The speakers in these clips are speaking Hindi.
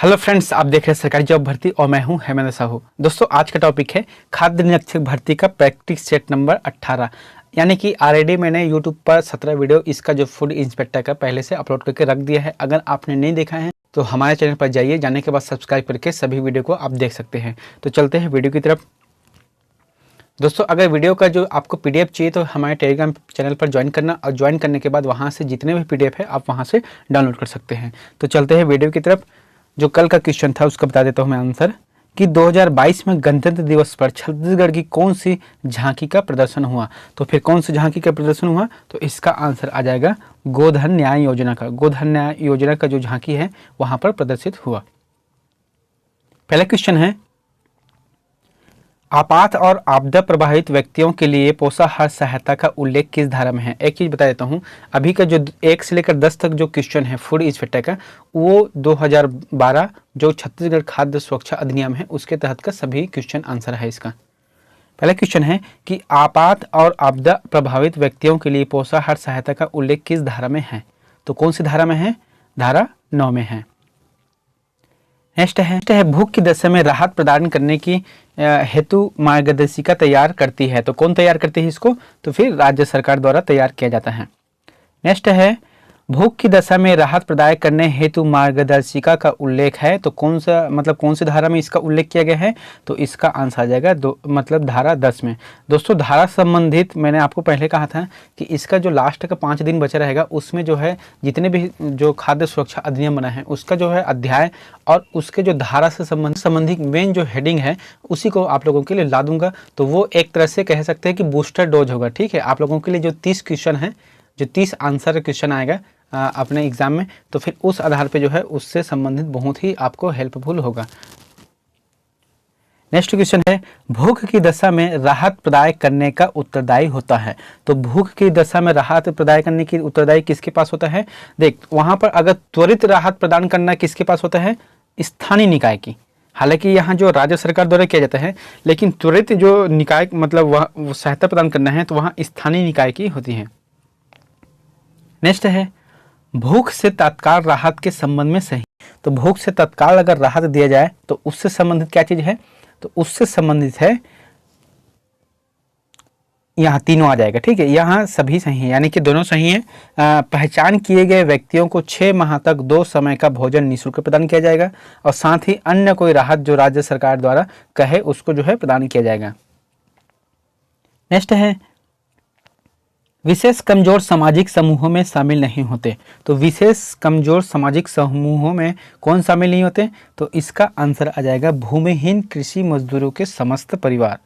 हेलो फ्रेंड्स, आप देख रहे हैं सरकारी जॉब भर्ती और मैं हूं हेमंत साहू। दोस्तों, आज का टॉपिक है खाद्य निरीक्षक भर्ती का प्रैक्टिस सेट नंबर 18। यानी कि ऑलरेडी मैंने यूट्यूब पर 17 वीडियो इसका जो फूड इंस्पेक्टर का पहले से अपलोड करके रख दिया है। अगर आपने नहीं देखा है तो हमारे चैनल पर जाइए, जाने के बाद सब्सक्राइब करके सभी वीडियो को आप देख सकते हैं। तो चलते हैं वीडियो की तरफ। दोस्तों, अगर वीडियो का जो आपको पीडीएफ चाहिए तो हमारे टेलीग्राम चैनल पर ज्वाइन करना, और ज्वाइन करने के बाद वहाँ से जितने भी पीडीएफ है आप वहाँ से डाउनलोड कर सकते हैं। तो चलते हैं वीडियो की तरफ। जो कल का क्वेश्चन था उसका बता देता हूँ मैं आंसर कि 2022 में गणतंत्र दिवस पर छत्तीसगढ़ की कौन सी झांकी का प्रदर्शन हुआ। तो फिर कौन सी झांकी का प्रदर्शन हुआ, तो इसका आंसर आ जाएगा गोधन न्याय योजना का। गोधन न्याय योजना का जो झांकी है वहां पर प्रदर्शित हुआ। पहला क्वेश्चन है, आपात और आपदा प्रभावित व्यक्तियों के लिए पोषाहार सहायता का उल्लेख किस धारा में है। एक चीज बता देता हूँ, अभी का जो 1 से लेकर 10 तक जो क्वेश्चन है फूड इंस्पेक्टर का, वो 2012 जो छत्तीसगढ़ खाद्य सुरक्षा अधिनियम है उसके तहत का सभी क्वेश्चन आंसर है इसका। पहला क्वेश्चन है कि आपात और आपदा प्रभावित व्यक्तियों के लिए पोषाहार सहायता का उल्लेख किस धारा में है। तो कौन सी धारा में है? धारा 9 में है। नेक्स्ट है भूख की दशा में राहत प्रदान करने की हेतु मार्गदर्शिका तैयार करती है। तो कौन तैयार करती है इसको? तो फिर राज्य सरकार द्वारा तैयार किया जाता है। नेक्स्ट है भूख की दशा में राहत प्रदान करने हेतु मार्गदर्शिका का उल्लेख है। तो कौन सी धारा में इसका उल्लेख किया गया है? तो इसका आंसर आ जाएगा धारा 10 में। दोस्तों, धारा संबंधित मैंने आपको पहले कहा था कि इसका जो लास्ट का 5 दिन बचा रहेगा उसमें जो है जितने भी जो खाद्य सुरक्षा अधिनियम बना है उसका जो है अध्याय और उसके जो धारा से संबंधित मेन जो हेडिंग है उसी को आप लोगों के लिए ला दूंगा। तो वो एक तरह से कह सकते हैं कि बूस्टर डोज होगा। ठीक है, आप लोगों के लिए जो 30 क्वेश्चन है, जो 30 आंसर क्वेश्चन आएगा अपने एग्जाम में, तो फिर उस आधार पे जो है उससे संबंधित बहुत ही आपको हेल्पफुल होगा। नेक्स्ट क्वेश्चन है, भूख की दशा में राहत प्रदान करने का उत्तरदायी होता है। तो भूख की दशा में राहत प्रदान करने की उत्तरदायी किसके पास होता है? देख, वहां पर अगर त्वरित राहत प्रदान करना किसके पास होता है? स्थानीय निकाय की। हालांकि यहाँ जो राज्य सरकार द्वारा किया जाता है, लेकिन त्वरित जो निकाय वह सहायता प्रदान करना है तो वहाँ स्थानीय निकाय की होती है। नेक्स्ट है, भूख से तत्काल राहत के संबंध में सही। तो भूख से तत्काल अगर राहत दिया जाए तो उससे संबंधित क्या चीज है? तो उससे संबंधित है, यहाँ तीनों आ जाएगा। ठीक है, यहाँ सभी सही है, यानी कि दोनों सही है। पहचान किए गए व्यक्तियों को 6 माह तक 2 समय का भोजन निःशुल्क प्रदान किया जाएगा, और साथ ही अन्य कोई राहत जो राज्य सरकार द्वारा कहे उसको जो है प्रदान किया जाएगा। नेक्स्ट है, विशेष कमजोर सामाजिक समूहों में शामिल नहीं होते। तो विशेष कमजोर सामाजिक समूहों में कौन शामिल नहीं होते? तो इसका आंसर आ जाएगा भूमिहीन कृषि मजदूरों के समस्त परिवार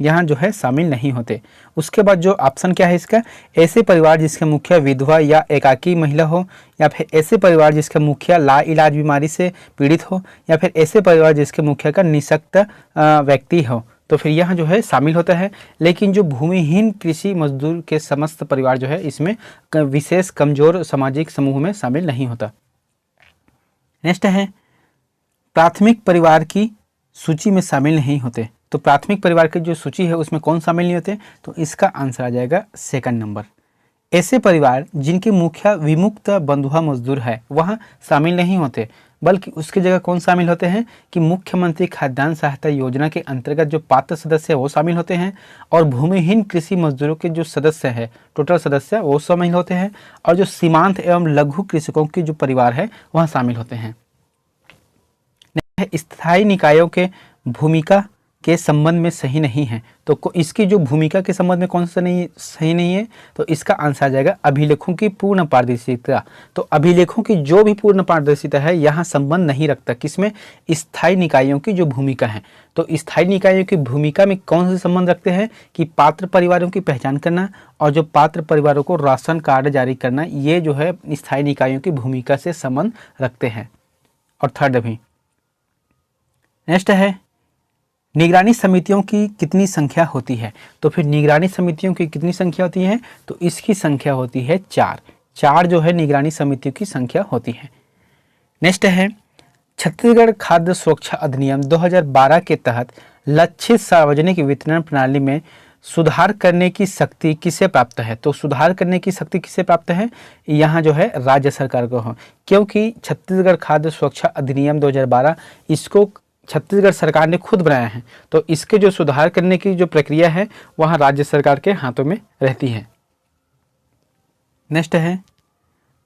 यहाँ जो है शामिल नहीं होते। उसके बाद जो ऑप्शन क्या है इसका? ऐसे परिवार जिसके मुखिया विधवा या एकाकी महिला हो, या फिर ऐसे परिवार जिसका मुखिया लाइलाज बीमारी से पीड़ित हो, या फिर ऐसे परिवार जिसके मुखिया का निःशक्त व्यक्ति हो। तो फिर यहाँ जो है शामिल होता है। लेकिन जो भूमिहीन कृषि मजदूर के समस्त परिवार जो है इसमें विशेष कमजोर सामाजिक समूह में शामिल नहीं होता। नेक्स्ट है, प्राथमिक परिवार की सूची में शामिल नहीं होते। तो प्राथमिक परिवार की जो सूची है उसमें कौन शामिल नहीं होते? तो इसका आंसर आ जाएगा सेकंड नंबर। ऐसे परिवार जिनके मुखिया विमुक्त बंधुआ मजदूर है वहाँ शामिल नहीं होते, बल्कि उसकी जगह कौन शामिल होते हैं कि मुख्यमंत्री खाद्यान्न सहायता योजना के अंतर्गत जो पात्र सदस्य है वो शामिल होते हैं, और भूमिहीन कृषि मजदूरों के जो सदस्य है टोटल सदस्य वो शामिल होते हैं, और जो सीमांत एवं लघु कृषकों की जो परिवार है वहाँ शामिल होते हैं। स्थायी निकायों के भूमिका के संबंध में सही नहीं है। तो इसकी जो भूमिका के संबंध में कौन सा सही नहीं है? तो इसका आंसर आ जाएगा अभिलेखों की पूर्ण पारदर्शिता। तो अभिलेखों की जो भी पूर्ण पारदर्शिता है यहाँ संबंध नहीं रखता। किसमें? स्थायी निकायों की जो भूमिका है। तो स्थायी निकायों की भूमिका में कौन से संबंध रखते हैं कि पात्र परिवारों की पहचान करना और जो पात्र परिवारों को राशन कार्ड जारी करना, ये जो है स्थायी निकायों की भूमिका से संबंध रखते हैं। और थर्ड भी। नेक्स्ट है, निगरानी समितियों की कितनी संख्या होती है? तो फिर निगरानी समितियों की कितनी संख्या होती है? तो इसकी संख्या होती है 4 जो है निगरानी समितियों की संख्या होती है। नेक्स्ट है, छत्तीसगढ़ खाद्य सुरक्षा अधिनियम 2012 के तहत लक्षित सार्वजनिक वितरण प्रणाली में सुधार करने की शक्ति किसे प्राप्त है? तो सुधार करने की शक्ति किसे प्राप्त है? यहाँ जो है राज्य सरकार को हो, क्योंकि छत्तीसगढ़ खाद्य सुरक्षा अधिनियम 2012 इसको छत्तीसगढ़ सरकार ने खुद बनाया है, तो इसके जो सुधार करने की जो प्रक्रिया है वहाँ राज्य सरकार के हाथों में रहती है। नेक्स्ट है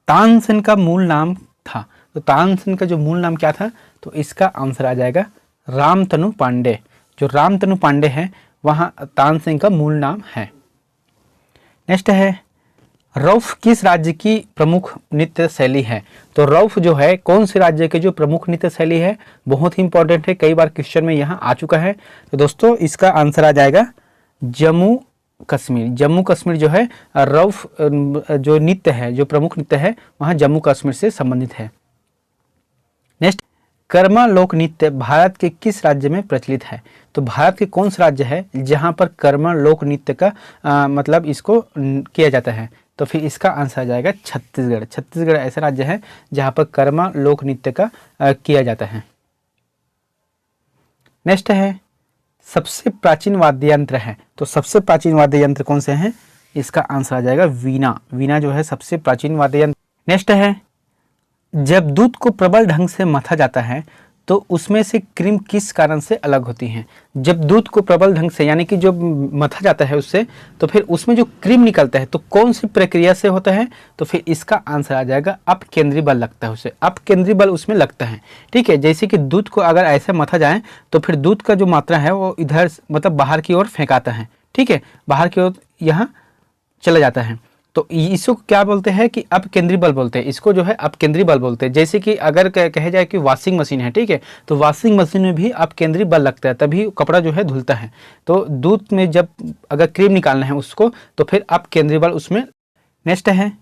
तानसेन का मूल नाम था, तो तानसेन का जो मूल नाम क्या था? तो इसका आंसर आ जाएगा रामतनु पांडे। जो रामतनु पांडे हैं वहाँ तानसेन का मूल नाम है। नेक्स्ट है रौफ किस राज्य की प्रमुख नृत्य शैली है? तो रौफ जो है कौन से राज्य के जो प्रमुख नृत्य शैली है, बहुत ही इंपॉर्टेंट है, कई बार क्वेश्चन में यहाँ आ चुका है। तो दोस्तों इसका आंसर आ जाएगा जम्मू कश्मीर। जम्मू कश्मीर जो है रौफ जो नृत्य है, जो प्रमुख नृत्य है वहाँ जम्मू कश्मीर से संबंधित है। नेक्स्ट कर्मा लोक नृत्य भारत के किस राज्य में प्रचलित है? तो भारत के कौन सा राज्य है जहाँ पर कर्मा लोक नृत्य का मतलब इसको किया जाता है? तो फिर इसका आंसर आ जाएगा छत्तीसगढ़। छत्तीसगढ़ ऐसा राज्य है जहाँ पर कर्मा लोक नृत्य का किया जाता है। नेक्स्ट है सबसे प्राचीन वाद्य यंत्र है, तो सबसे प्राचीन वाद्य यंत्र कौन से हैं? इसका आंसर आ जाएगा वीणा। वीणा जो है सबसे प्राचीन वाद्य यंत्र। नेक्स्ट है जब दूध को प्रबल ढंग से मथा जाता है तो उसमें से क्रीम किस कारण से अलग होती है? जब दूध को प्रबल ढंग से यानी कि जो मथा जाता है उससे, तो फिर उसमें जो क्रीम निकलता है तो कौन सी प्रक्रिया से होता है? तो फिर इसका आंसर आ जाएगा अपकेंद्री बल लगता है उसे, अपकेंद्री बल उसमें लगता है। ठीक है, जैसे कि दूध को अगर ऐसे मथा जाए तो फिर दूध का जो मात्रा है वो इधर मतलब बाहर की ओर फेंकाता है। ठीक है, बाहर की ओर यहाँ चला जाता है, तो इसको क्या बोलते हैं कि अपकेंद्री बल बोलते हैं। इसको जो है अपकेंद्री बल बोलते हैं। जैसे कि अगर कहे जाए कि वॉशिंग मशीन है, ठीक है, तो वॉशिंग मशीन में भी अपकेंद्री बल लगता है, तभी कपड़ा जो है धुलता है। तो दूध में जब अगर क्रीम निकालना है उसको तो फिर अपकेंद्री बल उसमें। नेक्स्ट है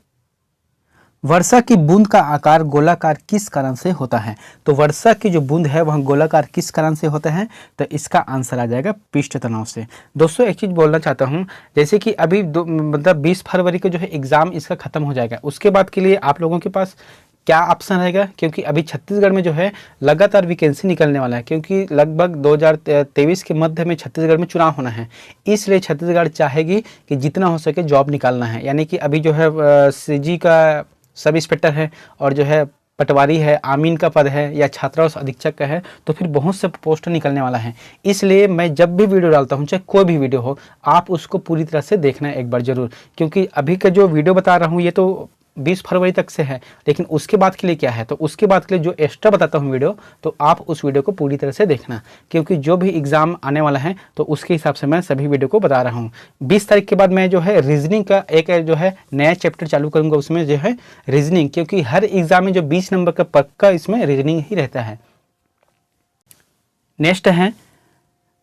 वर्षा की बूंद का आकार गोलाकार किस कारण से होता है? तो वर्षा की जो बूंद है वह गोलाकार किस कारण से होता है? तो इसका आंसर आ जाएगा पृष्ठ तनाव से। दोस्तों एक चीज़ बोलना चाहता हूँ, जैसे कि अभी मतलब 20 फरवरी को जो है एग्ज़ाम इसका ख़त्म हो जाएगा, उसके बाद के लिए आप लोगों के पास क्या ऑप्शन रहेगा? क्योंकि अभी छत्तीसगढ़ में जो है लगातार वैकेंसी निकलने वाला है, क्योंकि लगभग 2023 के मध्य में छत्तीसगढ़ में चुनाव होना है, इसलिए छत्तीसगढ़ चाहेगी कि जितना हो सके जॉब निकालना है। यानी कि अभी जो है सीजी का सब इंस्पेक्टर है और जो है पटवारी है, आमीन का पद है या छात्रावास अधीक्षक का है, तो फिर बहुत से पोस्ट निकलने वाला है। इसलिए मैं जब भी वीडियो डालता हूँ, चाहे कोई भी वीडियो हो, आप उसको पूरी तरह से देखना एक बार ज़रूर, क्योंकि अभी का जो वीडियो बता रहा हूँ ये तो 20 फरवरी तक से है, लेकिन उसके बाद के लिए क्या है, तो उसके बाद के लिए जो एक्स्ट्रा बताता हूँ वीडियो, तो आप उस वीडियो को पूरी तरह से देखना, क्योंकि जो भी एग्ज़ाम आने वाला है तो उसके हिसाब से मैं सभी वीडियो को बता रहा हूँ। 20 तारीख के बाद मैं जो है रीजनिंग का एक जो है नया चैप्टर चालू करूँगा, उसमें जो है रीजनिंग, क्योंकि हर एग्ज़ाम में जो 20 नंबर का पक्का इसमें रीजनिंग ही रहता है। नेक्स्ट है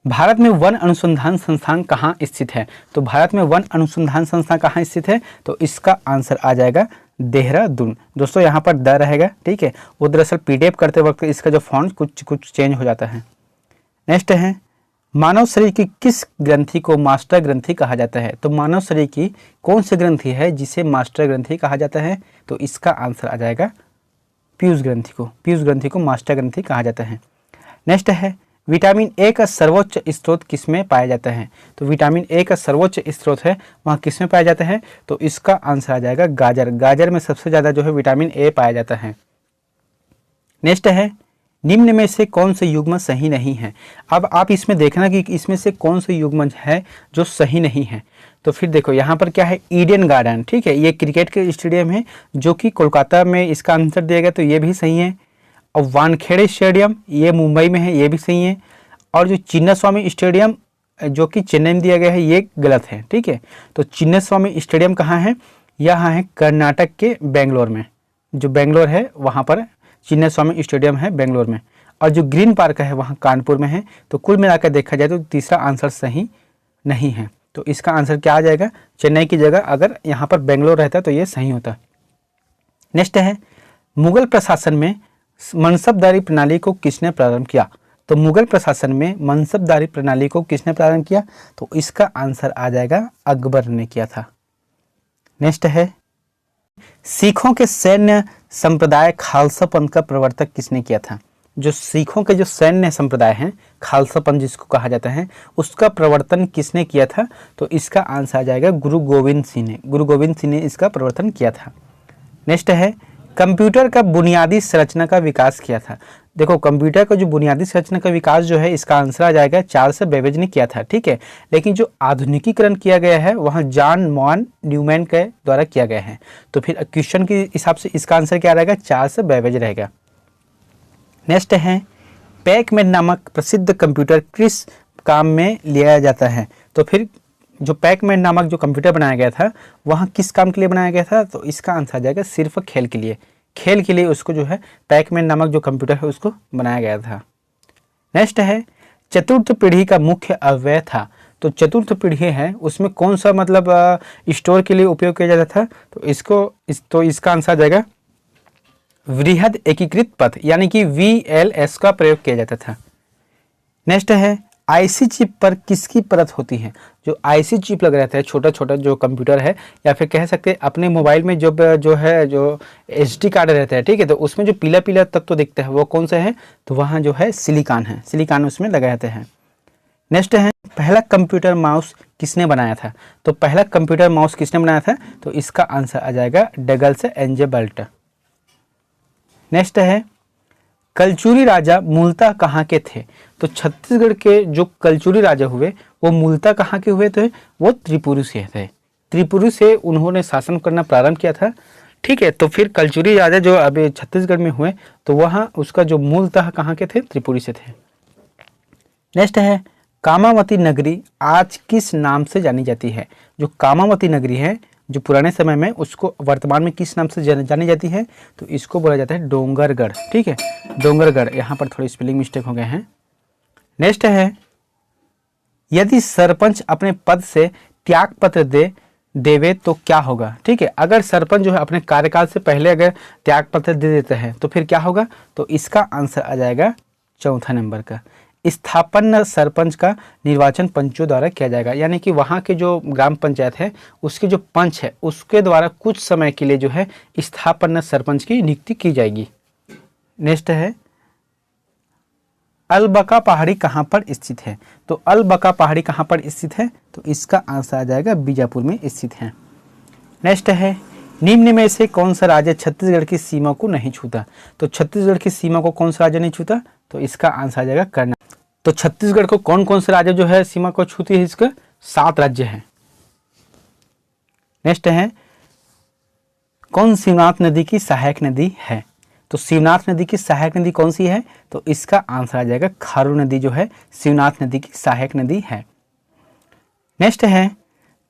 भारत में वन अनुसंधान संस्थान कहाँ स्थित है? तो भारत में वन अनुसंधान संस्थान कहाँ स्थित है? तो इसका आंसर आ जाएगा देहरादून। दोस्तों यहाँ पर द रहेगा, ठीक है, वो दरअसल पीडीएफ करते वक्त इसका जो फॉन्ट कुछ चेंज हो जाता है। नेक्स्ट है मानव शरीर की किस ग्रंथि को मास्टर ग्रंथि कहा जाता है? तो मानव शरीर की कौन सी ग्रंथि है जिसे मास्टर ग्रंथि कहा जाता है? तो इसका आंसर आ जाएगा पीयूष ग्रंथि को। पीयूष ग्रंथि को मास्टर ग्रंथि कहा जाता है। नेक्स्ट है विटामिन ए का सर्वोच्च स्रोत किसमें पाया जाता है? तो विटामिन ए का सर्वोच्च स्रोत है वहाँ किसमें पाया जाता है? तो इसका आंसर आ जाएगा गाजर। गाजर में सबसे ज़्यादा जो है विटामिन ए पाया जाता है। नेक्स्ट है निम्न में से कौन से युग्मज सही नहीं है? अब आप इसमें देखना कि इसमें से कौन से युग्मज है जो सही नहीं है। तो फिर देखो यहाँ पर क्या है, ईडन गार्डन, ठीक है, ये क्रिकेट के स्टेडियम है जो कि कोलकाता में इसका आंसर दिया गया, तो ये भी सही है। और वानखेड़े स्टेडियम ये मुंबई में है, ये भी सही है। और जो चिन्नास्वामी स्टेडियम जो कि चेन्नई में दिया गया है ये गलत है, ठीक है। तो चिन्नास्वामी स्टेडियम कहाँ है? यहाँ है कर्नाटक के बेंगलोर में, जो बेंगलोर है वहाँ पर चिन्नास्वामी स्टेडियम है बेंगलोर में। और जो ग्रीन पार्क है वहाँ कानपुर में है। तो कुल मिलाकर देखा जाए तो तीसरा आंसर सही नहीं है। तो इसका आंसर क्या आ जाएगा? चेन्नई की जगह अगर यहाँ पर बेंगलोर रहता तो ये सही होता। नेक्स्ट है मुगल प्रशासन में मनसबदारी प्रणाली को किसने प्रारंभ किया? तो मुगल प्रशासन में मनसबदारी प्रणाली को किसने प्रारंभ किया? तो इसका आंसर आ जाएगा अकबर ने किया था। नेक्स्ट है सिखों के सैन्य संप्रदाय खालसा पंथ का प्रवर्तक किसने किया था? जो सिखों के जो सैन्य संप्रदाय हैं, खालसा पंथ जिसको कहा जाता है, उसका प्रवर्तन किसने किया था? तो इसका आंसर आ जाएगा गुरु गोविंद सिंह ने। गुरु गोविंद सिंह ने इसका प्रवर्तन किया था। नेक्स्ट है, कंप्यूटर का बुनियादी संरचना का विकास किया था। देखो कंप्यूटर का जो बुनियादी संरचना का विकास जो है, इसका आंसर आ जाएगा चार्ल्स बेबेज ने किया था, ठीक है। लेकिन जो आधुनिकीकरण किया गया है वहाँ जॉन मॉन न्यूमैन के द्वारा किया गया है। तो फिर क्वेश्चन के हिसाब से इसका आंसर क्या रहेगा? चार्ल्स बेबेज रहेगा। नेक्स्ट है, पैकमैन नामक प्रसिद्ध कंप्यूटर किस काम में लिया जाता है? तो फिर जो पैकमैन नामक जो कंप्यूटर बनाया गया था वहाँ किस काम के लिए बनाया गया था? तो इसका आंसर आ जाएगा सिर्फ खेल के लिए। खेल के लिए उसको जो है पैकमैन नामक जो कंप्यूटर है उसको बनाया गया था। नेक्स्ट है, चतुर्थ पीढ़ी का मुख्य अव्यय था। तो चतुर्थ पीढ़ी है उसमें कौन सा मतलब स्टोर के लिए उपयोग किया जाता था? तो इसका आंसर आ जाएगा वृहद एकीकृत पथ, यानी कि VLS का प्रयोग किया जाता था। नेक्स्ट है, आईसी चिप पर किसकी परत होती है? जो आईसी चिप लग रहता है, छोटा छोटा जो कंप्यूटर है, या फिर कह सकते हैं अपने मोबाइल में जो SD कार्ड रहता है, ठीक है, तो उसमें जो पीला पीला तत्व दिखता है वो कौन सा है? तो वहाँ जो है सिलिकॉन है, सिलिकॉन उसमें लगा रहते हैं। नेक्स्ट है, पहला कंप्यूटर माउस किसने बनाया था? तो पहला कंप्यूटर माउस किसने बनाया था? तो इसका आंसर आ जाएगा डगलस एंजेबल्ट। नेक्स्ट है, कलचुरी राजा मूलतः कहाँ के थे? तो छत्तीसगढ़ के जो कलचुरी राजा हुए वो मूलतः कहाँ के हुए थे? वो त्रिपुरी से थे। त्रिपुरी से उन्होंने शासन करना प्रारंभ किया था, ठीक है। तो फिर कलचुरी राजा जो अभी छत्तीसगढ़ में हुए तो वहाँ उसका जो मूलतः कहाँ के थे? त्रिपुरी से थे। नेक्स्ट है, कामावती नगरी आज किस नाम से जानी जाती है? जो कामावती नगरी है जो पुराने समय में, उसको वर्तमान में किस नाम से जानी जाती है? तो इसको बोला जाता है डोंगरगढ़, ठीक है, डोंगरगढ़। यहाँ पर थोड़ी स्पेलिंग मिस्टेक हो गए हैं। नेक्स्ट है, यदि सरपंच अपने पद से त्याग पत्र देवे तो क्या होगा? ठीक है, अगर सरपंच जो है अपने कार्यकाल से पहले अगर त्याग पत्र दे देते हैं तो फिर क्या होगा? तो इसका आंसर आ जाएगा चौथा नंबर का, स्थापना सरपंच का निर्वाचन पंचों द्वारा किया जाएगा। यानी कि वहाँ के जो ग्राम पंचायत है उसके जो पंच है उसके द्वारा कुछ समय के लिए जो है स्थापना सरपंच की नियुक्ति की जाएगी। नेक्स्ट है, अलबका पहाड़ी कहाँ पर स्थित है? तो अलबका पहाड़ी कहाँ पर स्थित है? तो इसका आंसर आ जाएगा बीजापुर में स्थित है। नेक्स्ट है, निम्न में से कौन सा राज्य छत्तीसगढ़ की सीमा को नहीं छूता? तो छत्तीसगढ़ की सीमा को कौन सा राज्य नहीं छूता? तो इसका आंसर आ जाएगा कर्नाटक। तो छत्तीसगढ़ को कौन कौन से राज्य जो है सीमा को छूती है? इसका 7 राज्य हैं। नेक्स्ट है, कौन शिवनाथ नदी की सहायक नदी है? तो शिवनाथ नदी की सहायक नदी कौन सी है? तो इसका आंसर आ जाएगा खारू नदी जो है शिवनाथ नदी की सहायक नदी है। नेक्स्ट है,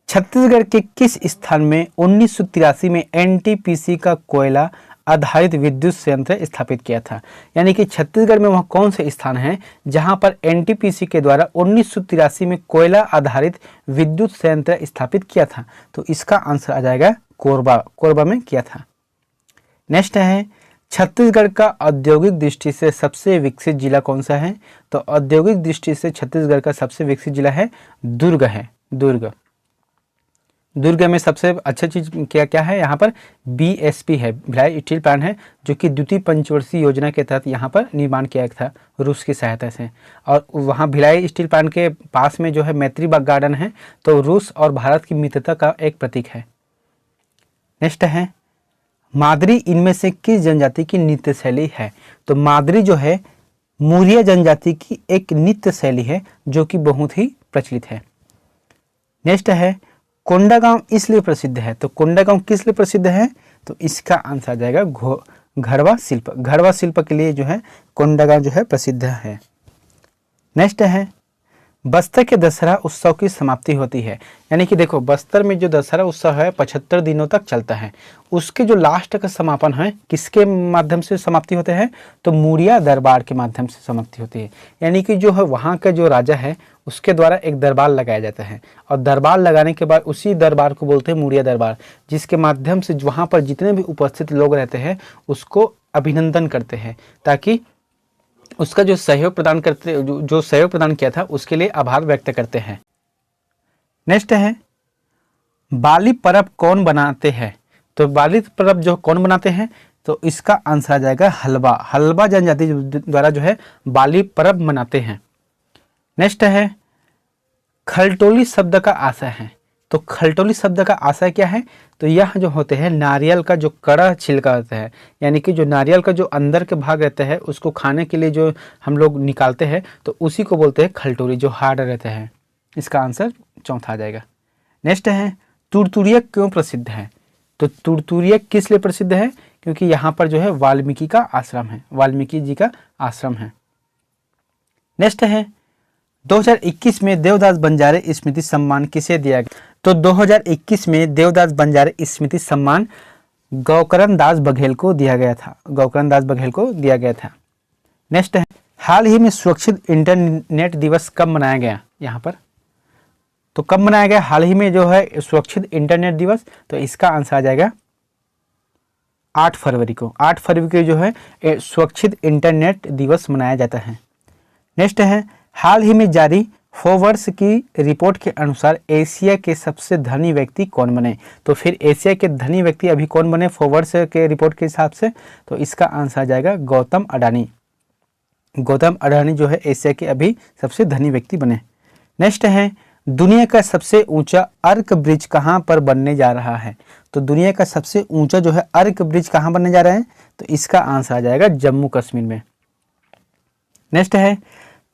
छत्तीसगढ़ के किस स्थान में 1983 में NTPC का कोयला आधारित विद्युत संयंत्र स्थापित किया था? यानी कि छत्तीसगढ़ में वह कौन से स्थान है जहां पर NTPC के द्वारा 1983 में कोयला आधारित विद्युत संयंत्र स्थापित किया था? तो इसका आंसर आ जाएगा कोरबा, कोरबा में किया था। नेक्स्ट है, छत्तीसगढ़ का औद्योगिक दृष्टि से सबसे विकसित जिला कौन सा है? तो औद्योगिक दृष्टि से छत्तीसगढ़ का सबसे विकसित जिला है दुर्ग है, दुर्ग। दुर्ग में सबसे अच्छा चीज क्या क्या है? यहाँ पर BSP है, भिलाई स्टील प्लांट है, जो कि द्वितीय पंचवर्षीय योजना के तहत यहाँ पर निर्माण किया गया था रूस की सहायता से। और वहाँ भिलाई स्टील प्लांट के पास में जो है मैत्री बाग गार्डन है, तो रूस और भारत की मित्रता का एक प्रतीक है। नेक्स्ट है, मादरी इनमें से किस जनजाति की नृत्य शैली है? तो मादरी जो है मुरिया जनजाति की एक नृत्य शैली है जो कि बहुत ही प्रचलित है। नेक्स्ट है, कोंडागांव इसलिए प्रसिद्ध है? तो कोंडागांव किस लिए प्रसिद्ध है? तो इसका आंसर आ जाएगा घड़वा शिल्प, घड़वा शिल्प के लिए जो है कोंडागांव जो है प्रसिद्ध है। नेक्स्ट है, बस्तर के दशहरा उत्सव की समाप्ति होती है। यानी कि देखो बस्तर में जो दशहरा उत्सव है 75 दिनों तक चलता है, उसके जो लास्ट का समापन है किसके माध्यम से समाप्ति होते हैं? तो मुरिया दरबार के माध्यम से समाप्ति होती है। यानी कि जो है वहाँ का जो राजा है उसके द्वारा एक दरबार लगाया जाता है, और दरबार लगाने के बाद उसी दरबार को बोलते हैं मुरिया दरबार, जिसके माध्यम से वहाँ पर जितने भी उपस्थित लोग रहते हैं उसको अभिनंदन करते हैं, ताकि उसका जो सहयोग प्रदान करते जो सहयोग प्रदान किया था उसके लिए आभार व्यक्त करते हैं। नेक्स्ट है, बाली पर्व कौन बनाते हैं? तो बाली पर्व जो कौन बनाते हैं? तो इसका आंसर आ जाएगा हलवा। हलवा जनजाति द्वारा जो है बाली पर्व मनाते हैं। नेक्स्ट है खलटोली शब्द का आशय है। तो खलटोली शब्द का आशय क्या है? तो यह जो होते हैं नारियल का जो कड़ा छिलका होता है, यानी कि जो नारियल का जो अंदर के भाग रहता है उसको खाने के लिए जो हम लोग निकालते हैं तो उसी को बोलते हैं खलटोली, जो हार्ड रहता है। इसका आंसर चौथा आ जाएगा। नेक्स्ट है तुरतुरिया क्यों प्रसिद्ध है? तो तुरतुरिया किस लिए प्रसिद्ध है? क्योंकि यहाँ पर जो है वाल्मीकि का आश्रम है, वाल्मीकि जी का आश्रम है। नेक्स्ट है 2021 में देवदास बंजारे स्मृति सम्मान किसे दिया गया? तो 2021 में देवदास बंजारे स्मृति सम्मान गौकरण दास बघेल को दिया गया था, गौकरण दास बघेल को दिया गया था। नेक्स्ट है हाल ही में सुरक्षित इंटरनेट दिवस कब मनाया गया? यहाँ पर तो कब मनाया गया हाल ही में जो है सुरक्षित इंटरनेट दिवस? तो इसका आंसर आ जाएगा 8 फरवरी को। 8 फरवरी को जो है सुरक्षित इंटरनेट दिवस मनाया जाता है। नेक्स्ट है हाल ही में जारी फोर्ब्स की रिपोर्ट के अनुसार एशिया के सबसे धनी व्यक्ति कौन बने? तो फिर एशिया के धनी व्यक्ति अभी कौन बने फोर्ब्स के रिपोर्ट के हिसाब से? तो इसका आंसर आ जाएगा गौतम अडानी। गौतम अडानी जो है एशिया के अभी सबसे धनी व्यक्ति बने। नेक्स्ट है दुनिया का सबसे ऊंचा अर्क ब्रिज कहाँ पर बनने जा रहा है? तो दुनिया का सबसे ऊंचा जो है अर्क ब्रिज कहाँ बनने जा रहा है? तो इसका आंसर आ जाएगा जम्मू कश्मीर में। नेक्स्ट है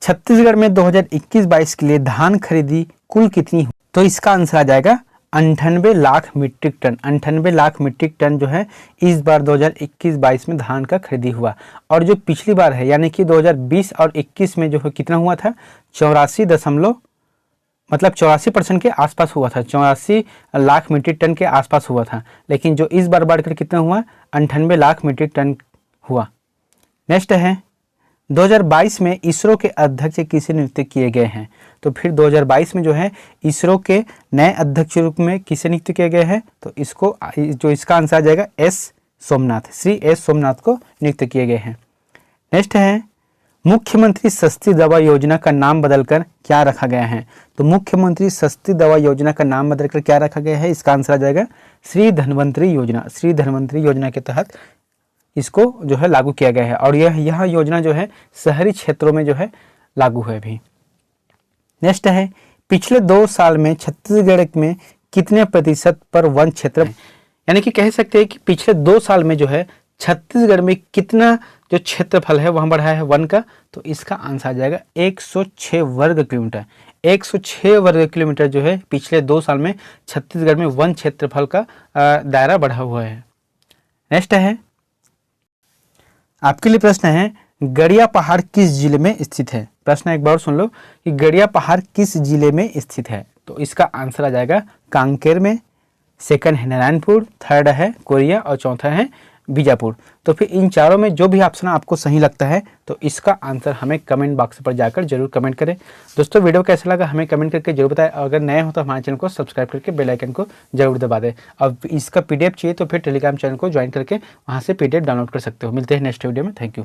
छत्तीसगढ़ में 2021-22 के लिए धान खरीदी कुल कितनी हुई? तो इसका आंसर आ जाएगा 98 lakh metric ton. 98 lakh metric ton जो है इस बार 2021-22 में धान का खरीदी हुआ। और जो पिछली बार है यानी कि 2020 और 21 में जो है कितना हुआ था? 84% के आसपास हुआ था, 84 लाख मीट्रिक टन के आसपास हुआ था। लेकिन जो इस बार बढ़कर कितना हुआ? 98 लाख मीट्रिक टन हुआ। नेक्स्ट है 2022 में इसरो के अध्यक्ष किसे नियुक्त किए गए हैं? तो फिर 2022 में जो है इसरो के नए अध्यक्ष रूप में किसे नियुक्त किए गए हैं? तो इसको जो इसका आंसर आ जाएगा एस सोमनाथ, श्री एस सोमनाथ को नियुक्त किए गए हैं। नेक्स्ट है मुख्यमंत्री सस्ती दवा योजना का नाम बदलकर क्या रखा गया है? तो मुख्यमंत्री सस्ती दवा योजना का नाम बदलकर क्या रखा गया है? इसका आंसर आ जाएगा श्री धन्वंतरी योजना। श्री धन्वंतरी योजना के तहत इसको जो है लागू किया गया है और यह योजना जो है शहरी क्षेत्रों में जो है लागू है अभी। नेक्स्ट है पिछले 2 साल में छत्तीसगढ़ में कितने प्रतिशत पर वन क्षेत्र, यानी कि कह सकते हैं कि पिछले 2 साल में जो है छत्तीसगढ़ में कितना जो क्षेत्रफल है वहाँ बढ़ा है वन का? तो इसका आंसर आ जाएगा 106 वर्ग किलोमीटर। 106 वर्ग किलोमीटर जो है पिछले 2 साल में छत्तीसगढ़ में वन क्षेत्रफल का दायरा बढ़ा हुआ है। नेक्स्ट है आपके लिए प्रश्न है गड़िया पहाड़ किस जिले में स्थित है? प्रश्न एक बार सुन लो कि गड़िया पहाड़ किस जिले में स्थित है? तो इसका आंसर आ जाएगा कांकेर में, सेकंड है नारायणपुर, थर्ड है कोरिया और चौथा है बीजापुर। तो फिर इन चारों में जो भी ऑप्शन आपको सही लगता है तो इसका आंसर हमें कमेंट बॉक्स पर जाकर जरूर कमेंट करें। दोस्तों वीडियो कैसा लगा हमें कमेंट करके जरूर बताएं। अगर नए हो तो हमारे चैनल को सब्सक्राइब करके बेल आइकन को जरूर दबा दें। अब इसका PDF चाहिए तो फिर टेलीग्राम चैनल को ज्वाइन करके वहाँ से PDF डाउनलोड कर सकते हो। मिलते हैं नेक्स्ट वीडियो में। Thank you.